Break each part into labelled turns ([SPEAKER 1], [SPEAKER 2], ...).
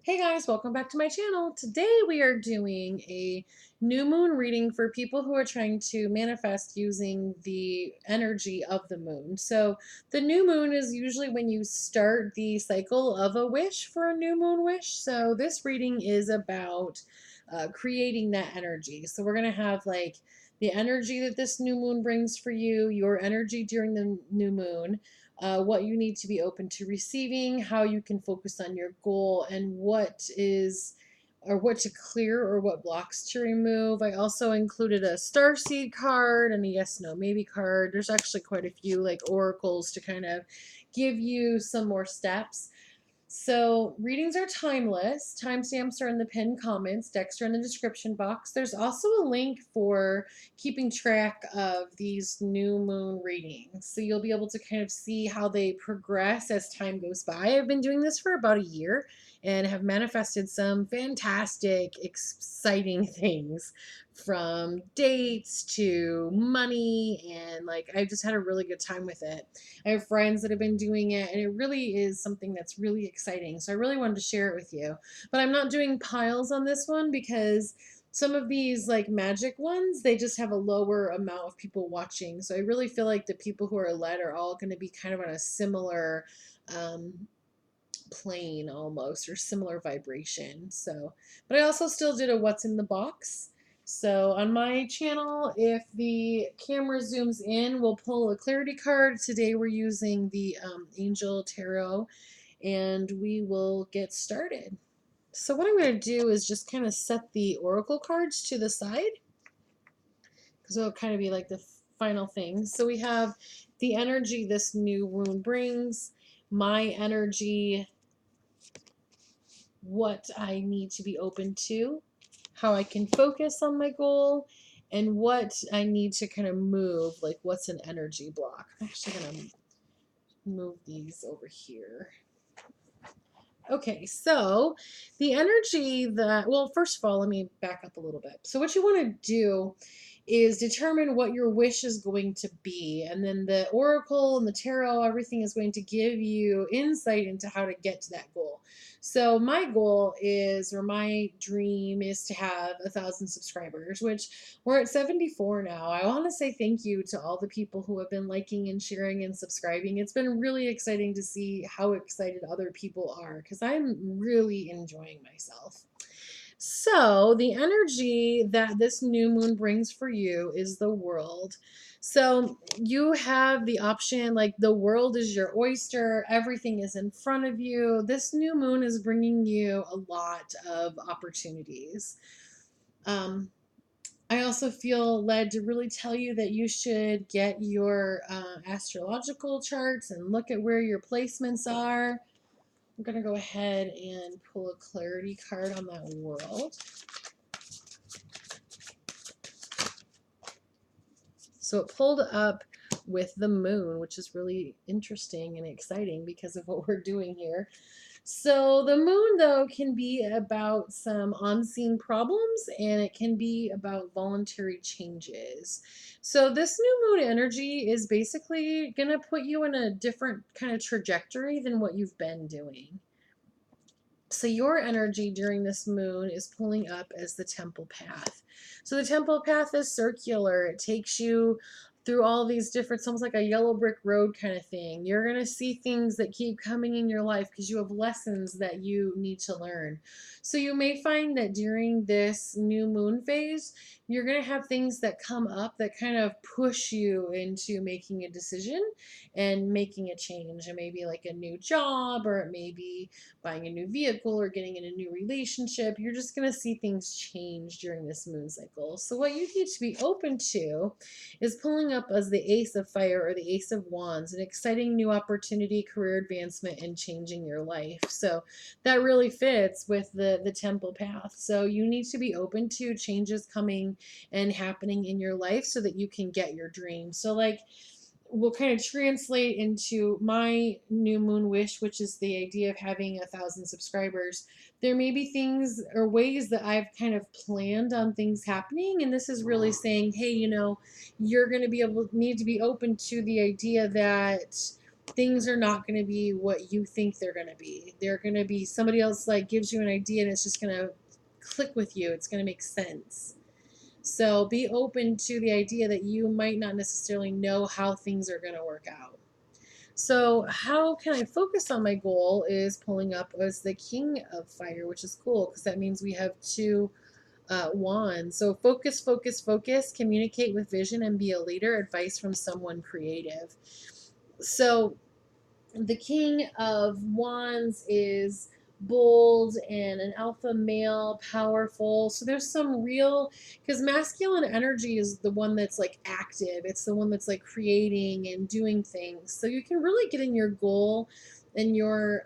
[SPEAKER 1] Hey guys, welcome back to my channel. Today we are doing a new moon reading for people who are trying to manifest using the energy of the moon. So the new moon is usually when you start the cycle of a wish for a new moon wish. So this reading is about creating that energy. So we're going to have like the energy that this new moon brings for you, your energy during the new moon, what you need to be open to receiving, how you can focus on your goal, and what is or what to clear or what blocks to remove. I also included a starseed card and a yes, no, maybe card. There's actually quite a few like oracles to kind of give you some more steps. So readings are timeless. Timestamps are in the pinned comments. Decks are in the description box. There's also a link for keeping track of these new moon readings. So you'll be able to kind of see how they progress as time goes by. I've been doing this for about a year and have manifested some fantastic, exciting things from dates to money. And like, I've just had a really good time with it. I have friends that have been doing it, and it really is something that's really exciting. So I really wanted to share it with you. But I'm not doing piles on this one because some of these like magic ones, they just have a lower amount of people watching. So I really feel like the people who are led are all going to be kind of on a similar um, plane almost, or similar vibration. So, but I also still did a what's in the box. So on my channel, if the camera zooms in, we'll pull a clarity card. Today we're using the Angel Tarot, and we will get started. So what I'm going to do is just kind of set the oracle cards to the side because it'll kind of be like the final thing. So we have the energy this new moon brings, my energy, what I need to be open to, how I can focus on my goal, and what I need to kind of move, like what's an energy block. I'm actually going to move these over here. Okay, so the energy that, well, first of all, let me back up a little bit. So, what you want to do is determine what your wish is going to be, and then the oracle and the tarot, everything is going to give you insight into how to get to that goal. So, my goal is, or my dream is to have 1,000 subscribers, which we're at 74 now. I want to say thank you to all the people who have been liking and sharing and subscribing. It's been really exciting to see how excited other people are because I'm really enjoying myself. So, the energy that this new moon brings for you is the world. So, you have the option like the world is your oyster, everything is in front of you. This new moon is bringing you a lot of opportunities. Um, I also feel led to really tell you that you should get your astrological charts and look at where your placements are. I'm going to go ahead and pull a clarity card on that world. So it pulled up with the moon, which is really interesting and exciting because of what we're doing here. So the moon, though, can be about some unseen problems, and it can be about voluntary changes. So this new moon energy is basically going to put you in a different kind of trajectory than what you've been doing. So your energy during this moon is pulling up as the temple path. So the temple path is circular. It takes you through all these different, it's almost like a yellow brick road kind of thing. You're going to see things that keep coming in your life because you have lessons that you need to learn. So you may find that during this new moon phase, you're going to have things that come up that kind of push you into making a decision and making a change. It may be like a new job, or it may be buying a new vehicle or getting in a new relationship. You're just going to see things change during this moon cycle. So what you need to be open to is pulling up as the Ace of Fire or the Ace of Wands, an exciting new opportunity, career advancement, and changing your life. So that really fits with the temple path. So you need to be open to changes coming and happening in your life so that you can get your dream. So like, will kind of translate into my new moon wish, which is the idea of having 1,000 subscribers. There may be things or ways that I've kind of planned on things happening, and this is really saying, hey, you're going to be able need to be open to the idea that things are not going to be what you think they're going to be. They're going to be somebody else like gives you an idea and it's just going to click with you. It's going to make sense. So be open to the idea that you might not necessarily know how things are going to work out. So how can I focus on my goal is pulling up as the King of Fire, which is cool because that means we have two wands. So focus, focus, focus, communicate with vision and be a leader, advice from someone creative. So the King of Wands is bold and an alpha male, powerful. So there's some real, because masculine energy is the one that's like active, it's the one that's like creating and doing things. So you can really get in your goal and your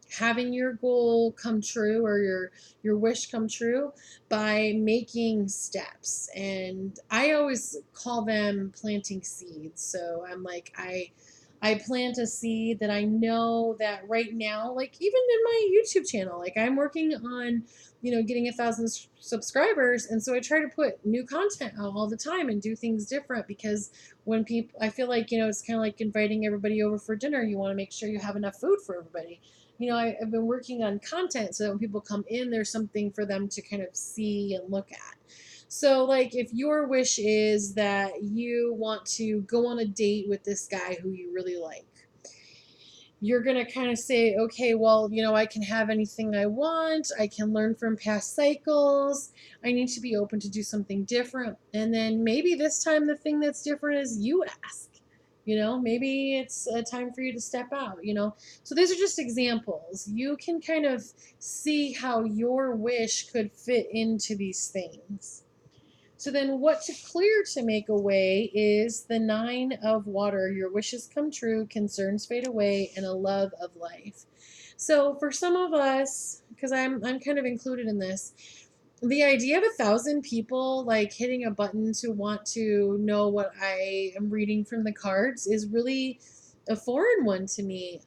[SPEAKER 1] having your goal come true or your wish come true by making steps. And I always call them planting seeds. So I'm like, I plant a seed that I know that right now, like even in my YouTube channel, like I'm working on, getting 1,000 subscribers. And so I try to put new content out all the time and do things different because when people, I feel like, it's kind of like inviting everybody over for dinner. You want to make sure you have enough food for everybody. I've been working on content so that when people come in, there's something for them to kind of see and look at. So, like, if your wish is that you want to go on a date with this guy who you really like, you're going to kind of say, okay, well, I can have anything I want. I can learn from past cycles. I need to be open to do something different. And then maybe this time the thing that's different is you ask. Maybe it's a time for you to step out. So these are just examples. You can kind of see how your wish could fit into these things. So then what to clear to make a way is the 9 of water. Your wishes come true, concerns fade away, and a love of life. So for some of us, because I'm kind of included in this, the idea of 1,000 people like hitting a button to want to know what I am reading from the cards is really a foreign one to me.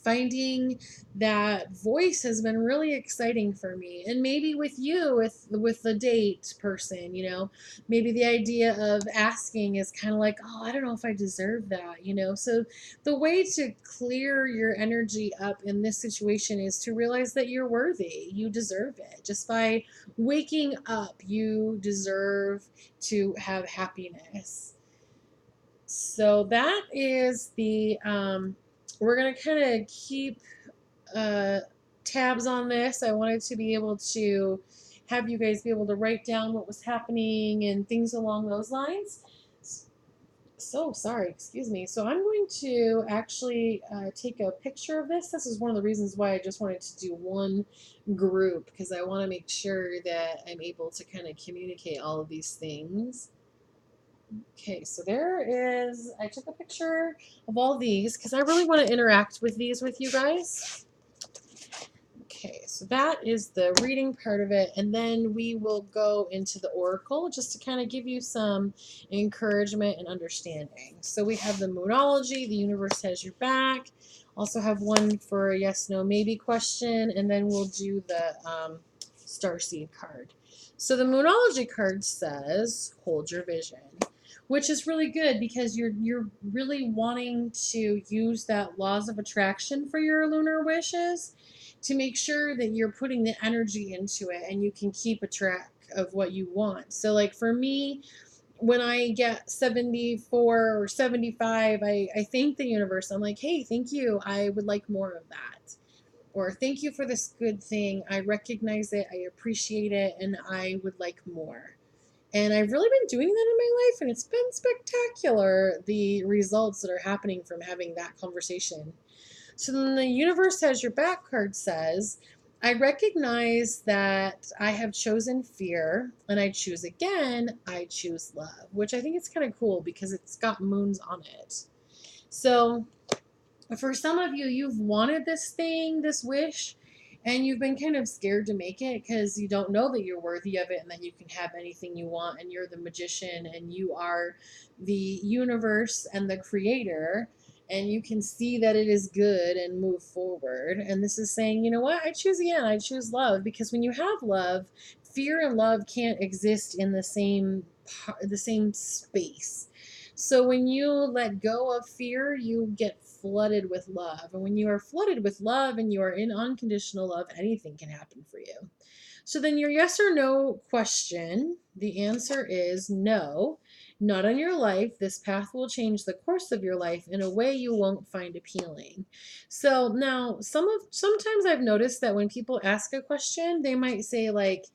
[SPEAKER 1] Finding that voice has been really exciting for me, and maybe with you with the date person, maybe the idea of asking is kind of like, oh, I don't know if I deserve that. So the way to clear your energy up in this situation is to realize that you're worthy, you deserve it. Just by waking up, you deserve to have happiness. So that is the we're going to kind of keep uh, tabs on this. I wanted to be able to have you guys be able to write down what was happening and things along those lines. So sorry, excuse me. So I'm going to actually take a picture of this. This is one of the reasons why I just wanted to do one group, because I want to make sure that I'm able to kind of communicate all of these things. Okay, so there is, I took a picture of all these because I really want to interact with these with you guys. Okay, so that is the reading part of it, and then we will go into the oracle just to kind of give you some encouragement and understanding. So we have the Moonology, the universe has your back. Also have one for a yes, no, maybe question, and then we'll do the Starseed card. So the Moonology card says, hold your vision, which is really good because you're really wanting to use that laws of attraction for your lunar wishes to make sure that you're putting the energy into it and you can keep a track of what you want. So like for me, when I get 74 or 75, I thank the universe. I'm like, hey, thank you. I would like more of that. Or thank you for this good thing. I recognize it, I appreciate it, and I would like more. And I've really been doing that in my life, and it's been spectacular, the results that are happening from having that conversation. So then the universe has your back card says, I recognize that I have chosen fear and I choose again, I choose love, which I think is kind of cool because it's got moons on it. So for some of you, you've wanted this thing, this wish, and you've been kind of scared to make it because you don't know that you're worthy of it and that you can have anything you want and you're the magician and you are the universe and the creator and you can see that it is good and move forward. And this is saying, you know what? I choose again. I choose love, because when you have love, fear and love can't exist in the same space. So when you let go of fear, you get flooded with love. And when you are flooded with love and you are in unconditional love, anything can happen for you. So then your yes or no question, the answer is no, not on your life. This path will change the course of your life in a way you won't find appealing. So now sometimes I've noticed that when people ask a question, they might say like,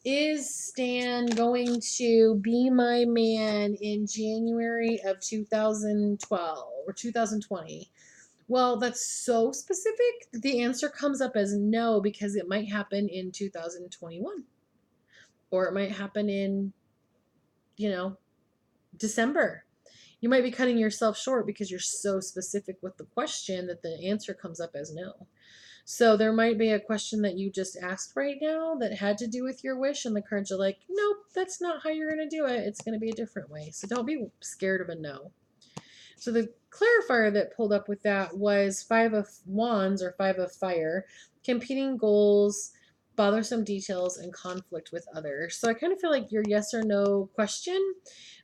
[SPEAKER 1] is Stan going to be my man in January of 2012 or 2020? Well, that's so specific. The answer comes up as no because it might happen in 2021 or it might happen in, you know, December. You might be cutting yourself short because you're so specific with the question that the answer comes up as no. So there might be a question that you just asked right now that had to do with your wish, and the cards are like, nope, that's not how you're going to do it. It's going to be a different way. So don't be scared of a no. So the clarifier that pulled up with that was Five of Wands or Five of Fire, competing goals, bothersome details, and conflict with others. So I kind of feel like your yes or no question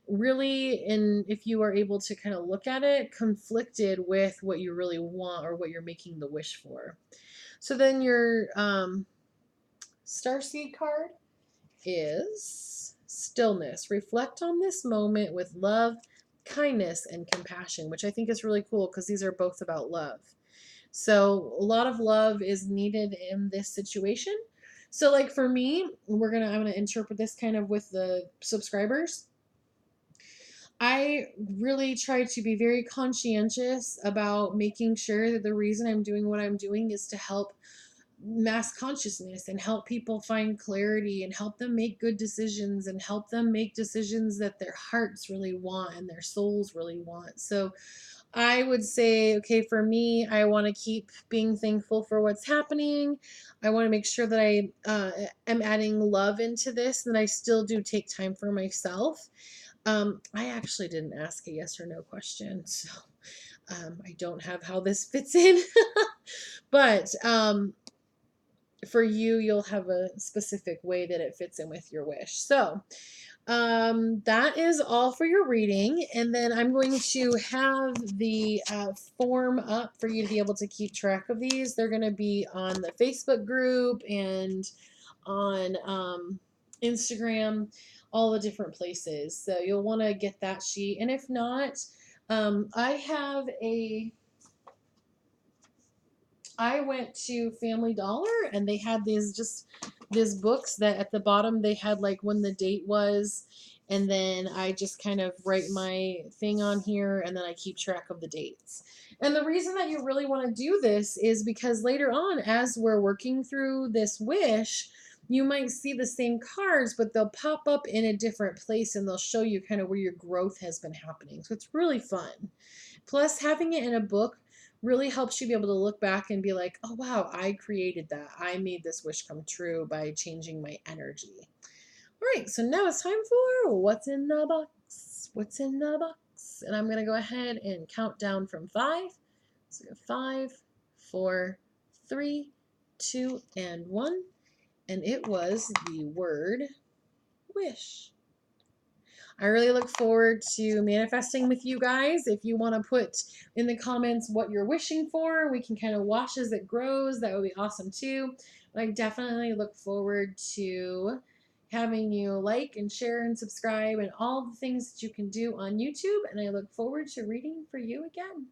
[SPEAKER 1] really, and if you are able to kind of look at it, conflicted with what you really want or what you're making the wish for. So then your Starseed card is stillness. Reflect on this moment with love, kindness, and compassion, which I think is really cool because these are both about love. So a lot of love is needed in this situation. So like for me, I'm gonna interpret this kind of with the subscribers. I really try to be very conscientious about making sure that the reason I'm doing what I'm doing is to help mass consciousness and help people find clarity and help them make good decisions and help them make decisions that their hearts really want and their souls really want. So I would say, okay, for me, I want to keep being thankful for what's happening. I want to make sure that I am adding love into this, and that I still do take time for myself. I actually didn't ask a yes or no question, so I don't have how this fits in. But for you, you'll have a specific way that it fits in with your wish. So that is all for your reading. And then I'm going to have the form up for you to be able to keep track of these. They're going to be on the Facebook group and on Instagram, all the different places. So you'll want to get that sheet. And if not, I have I went to Family Dollar and they had these books that at the bottom they had like when the date was, and then I just kind of write my thing on here and then I keep track of the dates. And the reason that you really want to do this is because later on, as we're working through this wish, you might see the same cards, but they'll pop up in a different place and they'll show you kind of where your growth has been happening. So it's really fun. Plus, having it in a book really helps you be able to look back and be like, oh, wow, I created that. I made this wish come true by changing my energy. All right, so now it's time for what's in the box. What's in the box? And I'm going to go ahead and count down from 5. So 5, 4, 3, 2, and 1. And it was the word wish. I really look forward to manifesting with you guys. If you want to put in the comments what you're wishing for, we can kind of watch as it grows. That would be awesome too. But I definitely look forward to having you like and share and subscribe and all the things that you can do on YouTube. And I look forward to reading for you again.